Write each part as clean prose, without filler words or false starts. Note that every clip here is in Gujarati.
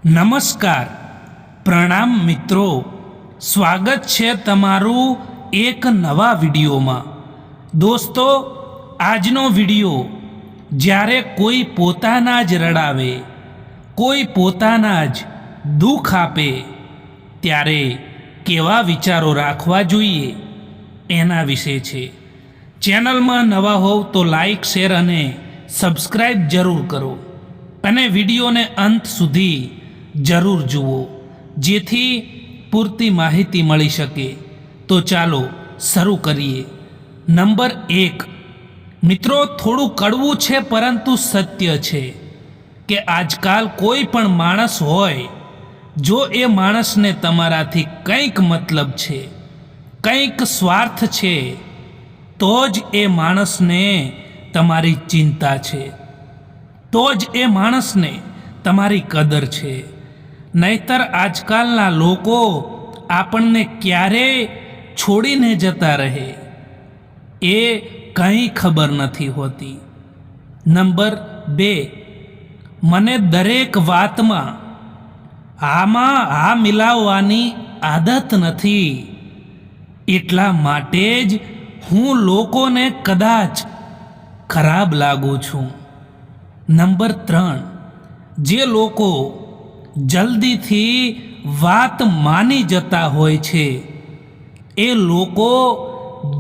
નમસ્કાર, પ્રણામ મિત્રો, સ્વાગત છે તમારું એક નવા વિડીયોમાં। દોસ્તો, આજનો વિડીયો જ્યારે કોઈ પોતાના જ રડાવે, કોઈ પોતાના જ દુઃખ આપે, ત્યારે કેવા વિચારો રાખવા જોઈએ એના વિશે છે। ચેનલમાં નવા હોવ તો લાઈક, શેર અને સબસ્ક્રાઈબ જરૂર કરો અને વિડીયોને અંત સુધી જરૂર જુઓ, જેથી પૂરતી માહિતી મળી શકે। તો ચાલો શરૂ કરીએ। નંબર 1, મિત્રો, થોડું કડવું છે પરંતુ સત્ય છે કે આજકાલ કોઈ પણ માણસ હોય, જો એ માણસને તમારાથી કંઈક મતલબ છે, કંઈક સ્વાર્થ છે, તો જ એ માણસને તમારી ચિંતા છે, તો જ એ માણસને તમારી કદર છે। નહીતર આજકાલના લોકો આપણને ક્યારેય છોડીને જતા રહે એ કંઈ ખબર નથી હોતી। નંબર 2, મને દરેક વાતમાં હા મિલાવવાની આદત નથી, એટલા માટે જ હું લોકોને કદાચ ખરાબ લાગુ છું। નંબર 3, જે લોકો જલ્દીથી વાત માની જતા હોય છે, એ લોકો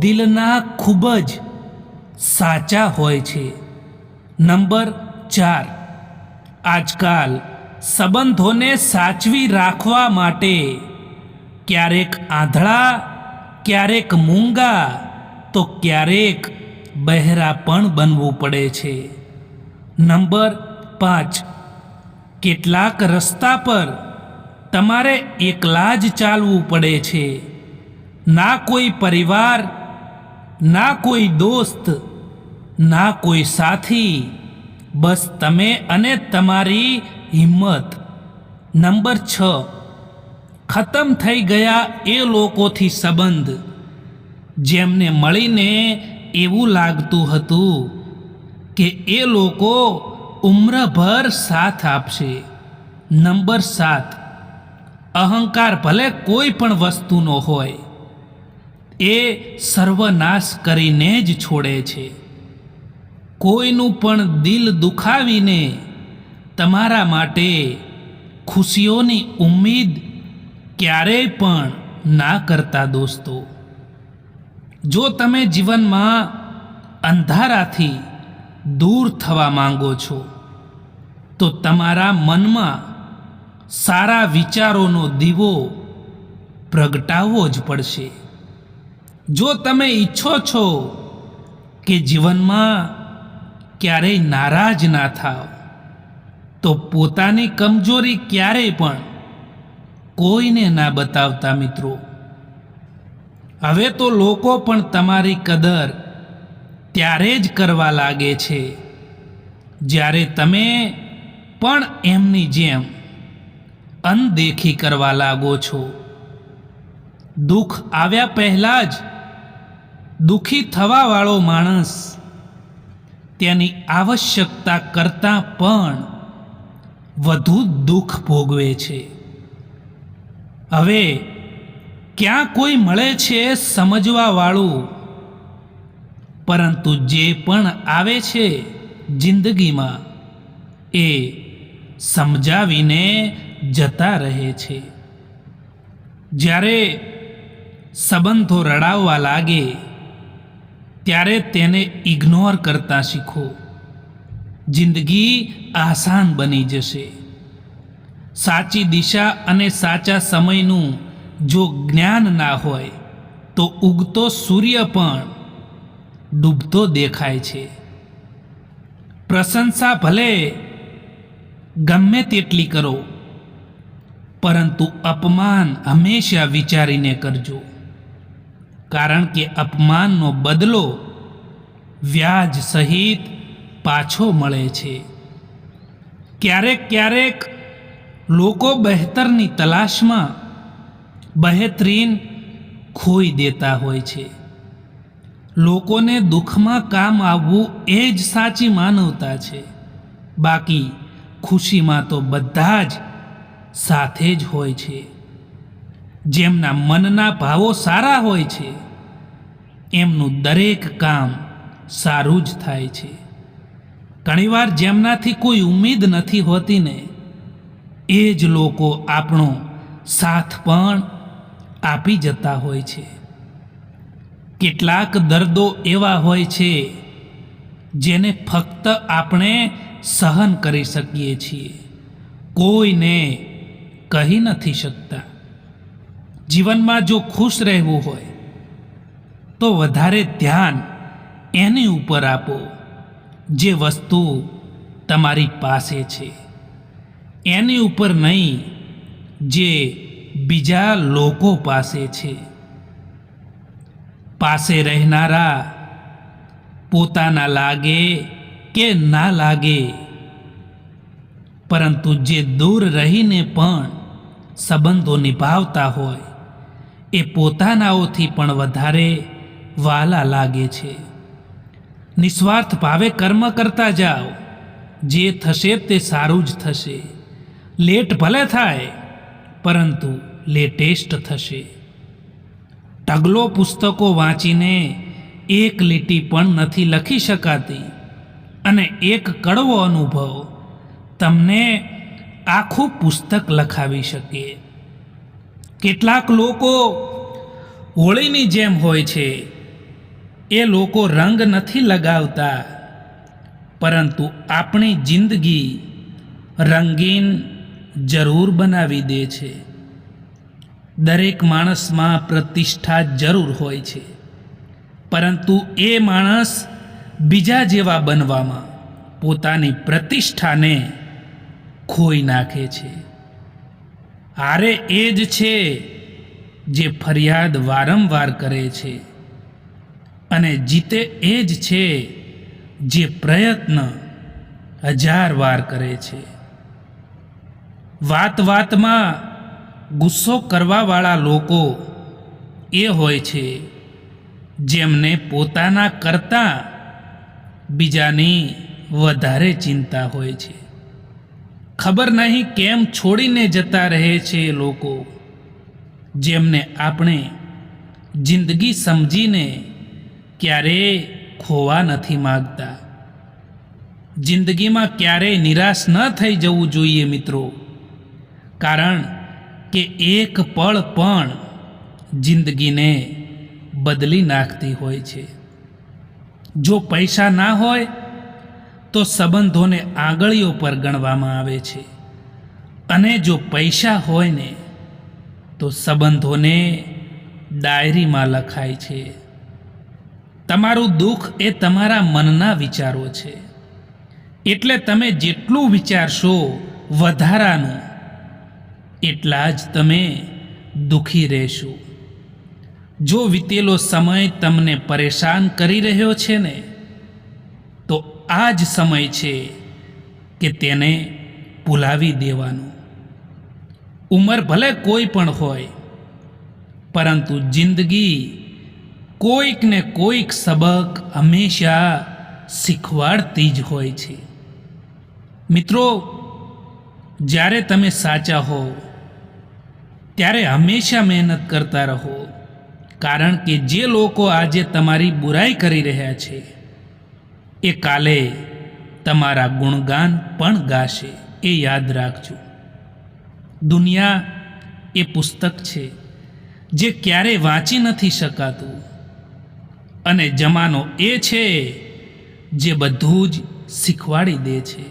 દિલના ખૂબ જ સાચા હોય છે। નંબર 4, આજકાલ સંબંધોને સાચવી રાખવા માટે ક્યારેક આંધળા, ક્યારેક મૂંગા, તો ક્યારેક બહેરા પણ બનવું પડે છે। નંબર 5, કેટલાક રસ્તા પર તમારે એકલા જ ચાલવું પડે છે। ના કોઈ પરિવાર, ના કોઈ દોસ્ત, ના કોઈ સાથી, બસ તમે અને તમારી હિંમત। નંબર 6, ખતમ થઈ ગયા એ લોકોથી સંબંધ, જેમને મળીને એવું લાગતું હતું કે એ લોકો ઉમ્રભર સાથ આપશે। નંબર 7, અહંકાર ભલે કોઈ પણ વસ્તુનો હોય, એ સર્વનાશ કરીને જ છોડે છે। કોઈનું પણ દિલ દુખાવીને તમારા માટે ખુશીઓની ઉમ્મીદ ક્યારેય પણ ના કરતા। દોસ્તો, જો તમે જીવનમાં અંધારાથી દૂર થવા માંગો છો, તો તમારા મનમાં સારા વિચારોનો દીવો પ્રગટાવવો જ પડશે। જો તમે ઈચ્છો છો કે જીવનમાં ક્યારેય નારાજ ના થાવ, તો પોતાની કમજોરી ક્યારેય પણ કોઈને ના બતાવતા મિત્રો। હવે તો લોકો પણ તમારી કદર ત્યારે જ કરવા લાગે છે જ્યારે તમે પણ એમની જેમ અનદેખી કરવા લાગો છો। દુઃખ આવ્યા પહેલાં જ દુઃખી થવાવાળો માણસ તેની આવશ્યકતા કરતાં પણ વધુ દુઃખ ભોગવે છે। હવે ક્યાં કોઈ મળે છે સમજવાવાળું, પરંતુ જે પણ આવે છે જિંદગીમાં, એ સમજાવીને જતા રહે છે। જ્યારે સંબંધો રડાવવા લાગે, ત્યારે તેને ઇગ્નોર કરતા શીખો, જિંદગી આસાન બની જશે। સાચી દિશા અને સાચા સમયનું જો જ્ઞાન ના હોય, તો ઉગતો સૂર્ય પણ ડૂબતો દેખાય છે। પ્રશંસા ભલે ગમે તેટલી કરો, પરંતુ અપમાન હંમેશા વિચારીને કરજો, કારણ કે અપમાનનો બદલો વ્યાજ સહિત પાછો મળે છે। ક્યારેક લોકો બહેતરની તલાશમાં બહેતરીન ખોઈ દેતા હોય છે। લોકોને દુઃખમાં કામ આવવું એ જ સાચી માનવતા છે, બાકી ખુશીમાં તો બધા જ સાથે જ હોય છે. જેમના મનના ભાવો સારા હોય છે એમનું દરેક કામ સારું જ થાય છે. ઘણીવાર જેમનાથી કોઈ ઉમ્મીદ નથી હોતી ને એ જ લોકો આપણો સાથ પણ આપી જતા હોય છે. કેટલાક દર્દો એવા હોય છે જેને ફક્ત આપણે સહન કરી શકીએ છીએ, કોઈને કહી નથી શકતા. જીવનમાં જો ખુશ રહેવું હોય તો વધારે ધ્યાન એની ઉપર આપો જે વસ્તુ તમારી પાસે છે, એની ઉપર નહીં જે બીજા લોકો પાસે છે. પાસે રહેનારા પોતાના લાગે કે ના લાગે, પરંતુ જે દૂર રહીને પણ સંબંધો નિભાવતા હોય એ પોતાનાઓથી પણ વધારે વહાલા લાગે છે. નિસ્વાર્થ ભાવે કર્મ કરતા જાઓ, જે થશે તે સારું જ થશે. લેટ ભલે થાય પરંતુ લેટેસ્ટ થશે. ઢગલો પુસ્તકો વાંચીને એક લીટી પણ નથી લખી શકાતી, અને એક કડવો અનુભવ તમને આખું પુસ્તક લખાવી શકે. કેટલાક લોકો હોળીની જેમ હોય છે. એ લોકો રંગ નથી લગાવતા, પરંતુ આપણી જિંદગી રંગીન જરૂર બનાવી દે છે. દરેક માણસમાં પ્રતિષ્ઠા જરૂર હોય છે, પરંતુ એ માણસ બીજા જેવા બનવામાં પોતાની પ્રતિષ્ઠાને ખોઈ નાખે છે. હારે એ જ છે જે ફરિયાદ વારંવાર કરે છે, અને જીતે એ જ છે જે પ્રયત્ન 1000 વાર કરે છે. વાત વાતમાં ગુસ્સો કરવાવાળા લોકો એ હોય છે જેમને પોતાના કરતાં બીજાની વધારે ચિંતા હોય છે. ખબર નહીં કેમ છોડીને જતા રહે છે એ લોકો જેમને આપણે જિંદગી સમજીને ક્યારેય ખોવા નથી માગતા. જિંદગીમાં ક્યારેય નિરાશ ન થઈ જવું જોઈએ મિત્રો, કારણ કે એક પળ પણ જિંદગીને બદલી નાખતી હોય છે. જો પૈસા ના હોય તો સંબંધોને આંગળીઓ પર ગણવામાં આવે છે, અને જો પૈસા હોય ને તો સંબંધોને ડાયરીમાં લખાય છે. તમારું દુઃખ એ તમારા મનના વિચારો છે, એટલે તમે જેટલું વિચારશો વધારાનું એટલા જ તમે દુઃખી રહેશો. જો વીતેલો સમય તમને પરેશાન કરી રહ્યો છે ને, તો આ જ સમય છે કે તેને ભૂલાવી દેવાનું. ઉંમર ભલે કોઈ પણ હોય, પરંતુ જિંદગી કોઈક ને કોઈક સબક હંમેશા શીખવાડતી જ હોય છે. મિત્રો, જ્યારે તમે સાચા હો ત્યારે હંમેશા મહેનત કરતા રહો, કારણ કે જે લોકો આજે તમારી બુરાઈ કરી રહ્યા છે એ કાલે તમારા ગુણગાન પણ ગાશે. એ યાદ રાખજો. દુનિયા એ પુસ્તક છે જે ક્યારેય વાંચી નથી શકાતું, અને જમાનો એ છે જે બધું જ શીખવાડી દે છે.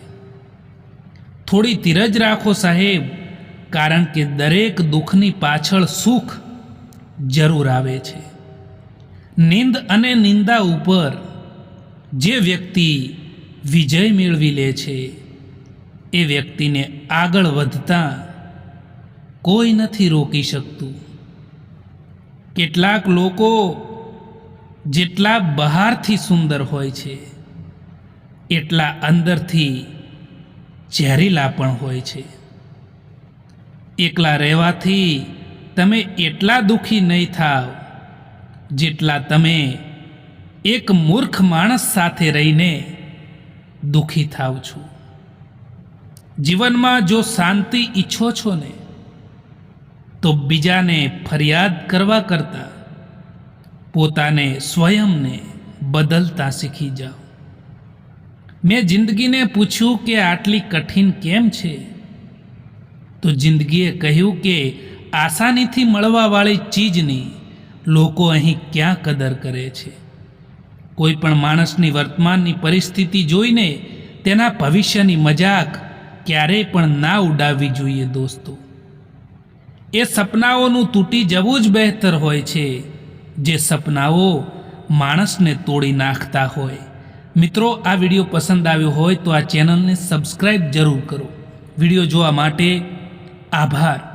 થોડી ધીરજ રાખો સાહેબ, કારણ કે દરેક દુઃખની પાછળ સુખ જરૂર આવે છે. નિંદ અને નિંદા ઉપર જે વ્યક્તિ વિજય મેળવી લે છે એ વ્યક્તિને આગળ વધતા કોઈ નથી રોકી શકતું. કેટલાક લોકો જેટલા બહારથી સુંદર હોય છે એટલા અંદરથી ઝેરીલા પણ હોય છે. એકલા રહેવાથી તમે એટલા દુઃખી નહીં થાવ જેટલા તમે એક મૂર્ખ માણસ સાથે રહીને દુઃખી થાવ છો. જીવનમાં જો શાંતિ ઈચ્છો છો ને તો બીજાને ફરિયાદ કરવા કરતાં પોતાને સ્વયંને બદલતા શીખી જાઓ. મેં જિંદગીને પૂછ્યું કે આટલી કઠિન કેમ છે? તો જિંદગીએ કહ્યું કે આસાનીથી મળવાવાળી ચીજની લોકો અહીં ક્યાં કદર કરે છે. કોઈ પણ માણસની વર્તમાનની પરિસ્થિતિ જોઈને તેના ભવિષ્યની મજાક ક્યારેય પણ ના ઉડાવવી જોઈએ દોસ્તો. એ સપનાઓનું તૂટી જવું જ બહેતર હોય છે જે સપનાઓ માણસને તોડી નાખતા હોય. મિત્રો, આ વિડીયો પસંદ આવ્યો હોય તો આ ચેનલને સબસ્ક્રાઈબ જરૂર કરો. વિડીયો જોવા માટે આભાર.